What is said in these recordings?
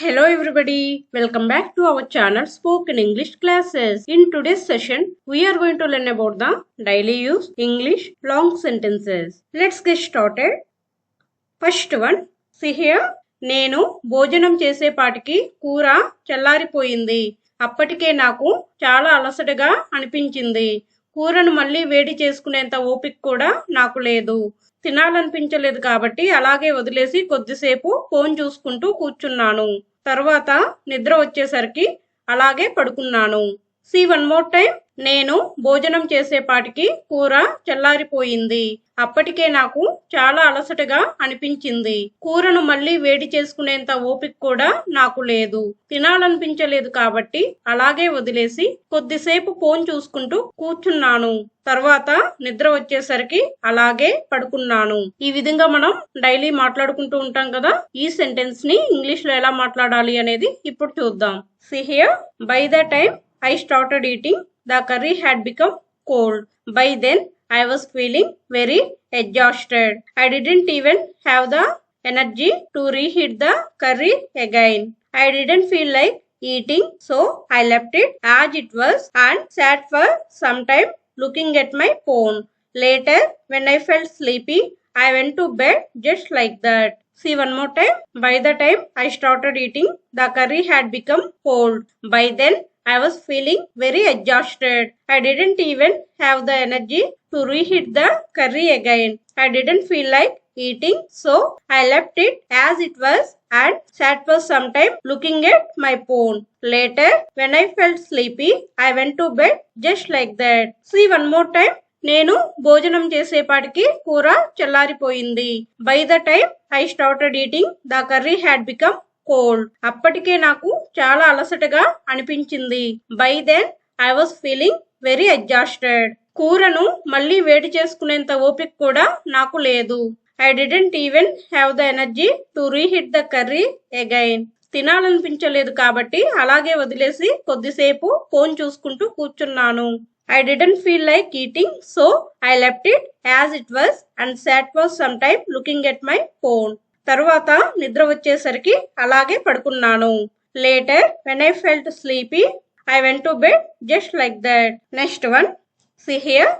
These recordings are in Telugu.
Hello everybody, welcome back to our channel Spoken English Classes. In today's session, we are going to learn about the daily use English long sentences. Let's get started. First one, see here. నేను భోజనం చేసేపాటికి కూర చల్లారిపోయింది. అప్పటికే నాకు చాలా అలసటగా అనిపించింది. కూరను మళ్ళీ వేడి చేసుకునేంత ఓపిక కూడా నాకు లేదు. తినాలనిపించలేదు కాబట్టి అలాగే వదిలేసి కొద్దిసేపు ఫోన్ చూసుకుంటూ కూర్చున్నాను. తర్వాత నిద్ర వచ్చేసరికి అలాగే పడుకున్నాను. See one more time. నేను భోజనం చేసేపాటికి కూర చల్లారిపోయింది. అప్పటికే నాకు చాలా అలసటగా అనిపించింది. కూరను మళ్ళీ వేడి చేసుకునేంత ఓపిక కూడా నాకు లేదు. తినాలనిపించలేదు కాబట్టి అలాగే వదిలేసి కొద్దిసేపు ఫోన్ చూసుకుంటూ కూర్చున్నాను. తర్వాత నిద్ర వచ్చేసరికి అలాగే పడుకున్నాను. ఈ విధంగా మనం డైలీ మాట్లాడుకుంటూ ఉంటాం కదా. ఈ సెంటెన్స్ ని ఇంగ్లీష్ లో ఎలా మాట్లాడాలి అనేది ఇప్పుడు చూద్దాం. See here, by the time I started eating, the curry had become cold. By then, I was feeling very exhausted. I didn't even have the energy to reheat the curry again. I didn't feel like eating, so I left it as it was and sat for some time looking at my phone. Later, when I felt sleepy, I went to bed just like that. See one more time. By the time I started eating, the curry had become cold. By then, I was feeling very exhausted. I didn't even have the energy to reheat the curry again. I didn't feel like eating, so I left it as it was and sat for some time looking at my phone. Later, when I felt sleepy, I went to bed just like that. See one more time. నేను భోజనం చేసేపాటికి కూర చల్లారిపోయింది. By the time I started eating the curry had become cold. అప్పటికే నాకు చాలా అలసటగా అనిపించింది. By then I was feeling very exhausted. కూరను మళ్ళీ వేడి చేసుకునేంత ఓపిక కూడా నాకు లేదు. I didn't even have the energy to reheat the curry again. తినాలనిపించలేదు కాబట్టి అలాగే వదిలేసి కొద్దిసేపు ఫోన్ చూసుకుంటూ కూర్చున్నాను. I didn't feel like eating, so I left it as it was and sat for some time looking at my phone. తర్వాత నిద్ర వచ్చేసరికి అలాగే పడుకున్నాను. Later, when I felt sleepy, I went to bed just like that. Next one, see here.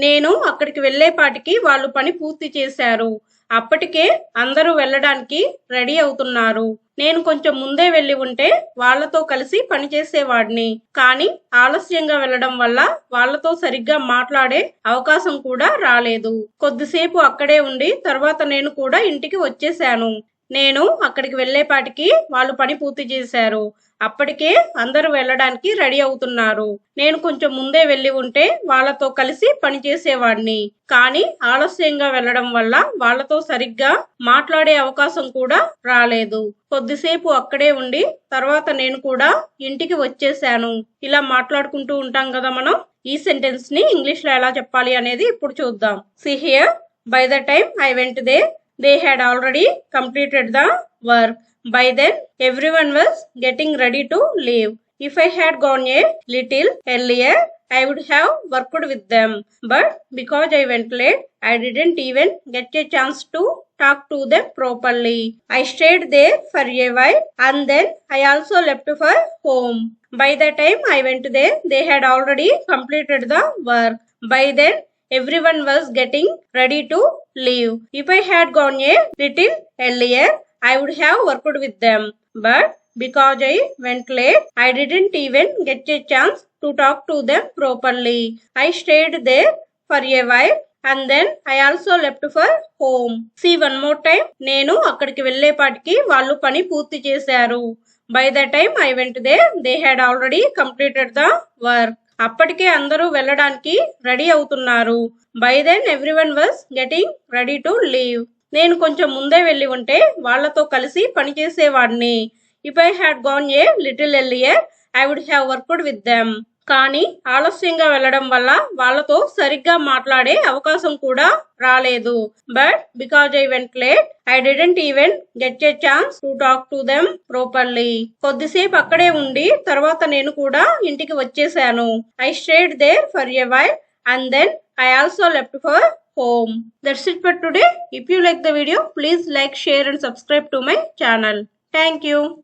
నేను అక్కడికి వెళ్లేపాటికి వాళ్ళు పని పూర్తి చేశారు. అప్పటికే అందరూ వెళ్ళడానికి రెడీ అవుతున్నారు. నేను కొంచెం ముందే వెళ్లి ఉంటే వాళ్లతో కలిసి పనిచేసేవాడిని. కానీ ఆలస్యంగా వెళ్లడం వల్ల వాళ్లతో సరిగ్గా మాట్లాడే అవకాశం కూడా రాలేదు. కొద్దిసేపు అక్కడే ఉండి తర్వాత నేను కూడా ఇంటికి వచ్చేశాను. నేను అక్కడికి వెళ్లేపాటికి వాళ్ళు పని పూర్తి చేశారు. అప్పటికే అందరూ వెళ్ళడానికి రెడీ అవుతున్నారు. నేను కొంచెం ముందే వెళ్లి ఉంటే వాళ్లతో కలిసి పనిచేసేవాడిని. కానీ ఆలస్యంగా వెళ్లడం వల్ల వాళ్లతో సరిగ్గా మాట్లాడే అవకాశం కూడా రాలేదు. కొద్దిసేపు అక్కడే ఉండి తర్వాత నేను కూడా ఇంటికి వచ్చేసాను. ఇలా మాట్లాడుకుంటూ ఉంటాం కదా మనం. ఈ సెంటెన్స్ ని ఇంగ్లీష్ లో ఎలా చెప్పాలి అనేది ఇప్పుడు చూద్దాం. See here, by the time I went there, they had already completed the work. By then, everyone was getting ready to leave. If I had gone a little earlier, I would have worked with them. But because I went late, I didn't even get a chance to talk to them properly. I stayed there for a while and then I also left for home. By the time I went there, they had already completed the work. By then, everyone was getting ready to leave. If I had gone a little earlier, I would have worked with them. But because I went late, I didn't even get a chance to talk to them properly. I stayed there for a while and then I also left for home. See one more time. నేను అక్కడికి వెళ్లేపాటికి వాళ్ళు పని పూర్తి చేశారు. By the time I went there, they had already completed the work. అప్పటికే అందరూ వెళ్ళడానికి రెడీ అవుతున్నారు. By then everyone was getting ready to leave. నేను కొంచెం ముందే వెళ్లి ఉంటే వాళ్లతో కలిసి పనిచేసేవాడిని. If I had gone a little earlier, I would have worked with them. కానీ ఆలస్యంగా వెళ్లడం వల్ల వాళ్లతో సరిగ్గా మాట్లాడే అవకాశం కూడా రాలేదు. But because I went late, I didn't even get a chance to talk to them properly. కొద్దిసేపు అక్కడే ఉండి తర్వాత నేను కూడా ఇంటికి వచ్చేసాను. I stayed there for a while and then I also left for home. That's it for today. If you like the video, please like, share and subscribe to my channel. Thank you.